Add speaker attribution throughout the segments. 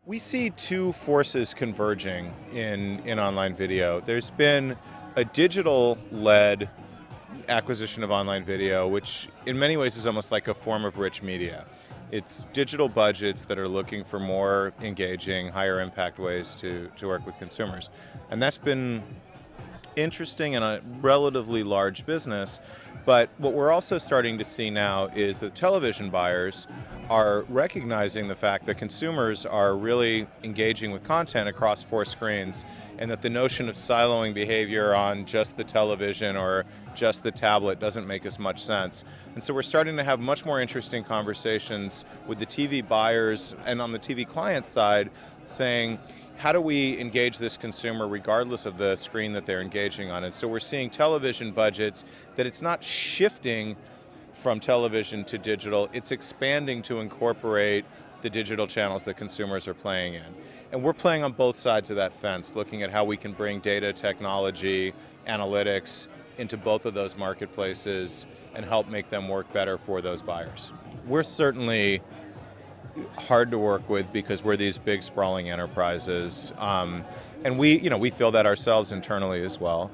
Speaker 1: We see two forces converging in online video. There's been a digital-led acquisition of online video, which in many ways is almost like a form of rich media. It's digital budgets that are looking for more engaging, higher impact ways to work with consumers. And that's been interesting in a relatively large business. But what we're also starting to see now is that television buyers are recognizing the fact that consumers are really engaging with content across four screens, and that the notion of siloing behavior on just the television or just the tablet doesn't make as much sense. And so we're starting to have much more interesting conversations with the TV buyers and on the TV client side, saying, how do we engage this consumer regardless of the screen that they're engaging on? And so we're seeing television budgets that it's not shifting from television to digital, it's expanding to incorporate the digital channels that consumers are playing in. And we're playing on both sides of that fence, looking at how we can bring data, technology, analytics into both of those marketplaces and help make them work better for those buyers. We're certainly hard to work with because we're these big sprawling enterprises, and we feel that ourselves internally as well.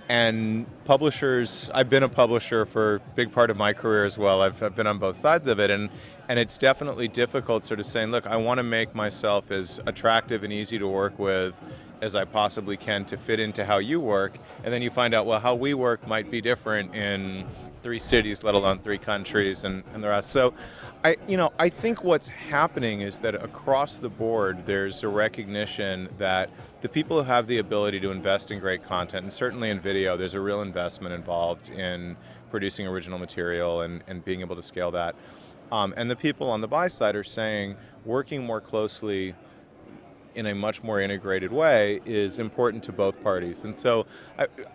Speaker 1: And publishers, I've been a publisher for a big part of my career as well. I've been on both sides of it, and it's definitely difficult sort of saying, look, I want to make myself as attractive and easy to work with as I possibly can to fit into how you work, and then you find out, well, how we work might be different in 3 cities, let alone 3 countries and the rest. So I think what's happening is that across the board there's a recognition that the people who have the ability to invest in great content, and certainly in video, there's a real investment involved in producing original material and being able to scale that. And the people on the buy side are saying working more closely in a much more integrated way is important to both parties. And so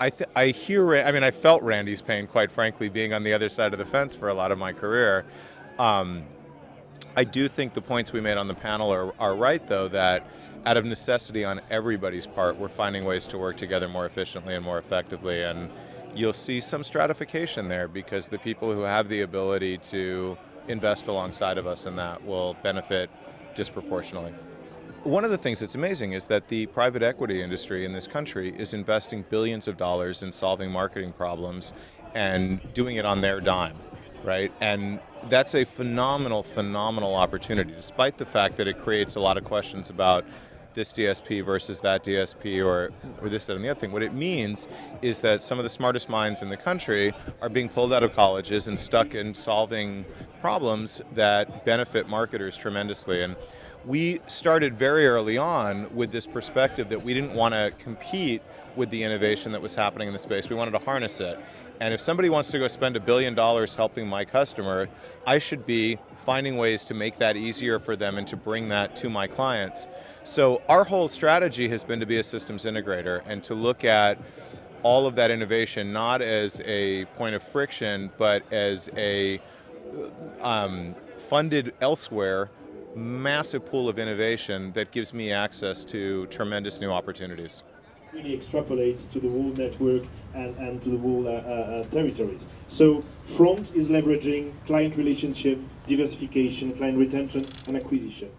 Speaker 1: I felt Randy's pain, quite frankly, being on the other side of the fence for a lot of my career. I do think the points we made on the panel are right, though, that out of necessity on everybody's part, we're finding ways to work together more efficiently and more effectively. And you'll see some stratification there because the people who have the ability to invest alongside of us in that will benefit disproportionately. One of the things that's amazing is that the private equity industry in this country is investing billions of dollars in solving marketing problems and doing it on their dime, right? And that's a phenomenal, phenomenal opportunity, despite the fact that it creates a lot of questions about this DSP versus that DSP or this, that, and the other thing. What it means is that some of the smartest minds in the country are being pulled out of colleges and stuck in solving problems that benefit marketers tremendously. And we started very early on with this perspective that we didn't want to compete with the innovation that was happening in the space. We wanted to harness it. And if somebody wants to go spend $1 billion helping my customer, I should be finding ways to make that easier for them and to bring that to my clients. So our whole strategy has been to be a systems integrator and to look at all of that innovation not as a point of friction, but as a funded elsewhere massive pool of innovation that gives me access to tremendous new opportunities.
Speaker 2: Really extrapolate to the whole network and to the whole territories. So front is leveraging client relationship, diversification, client retention, and acquisition.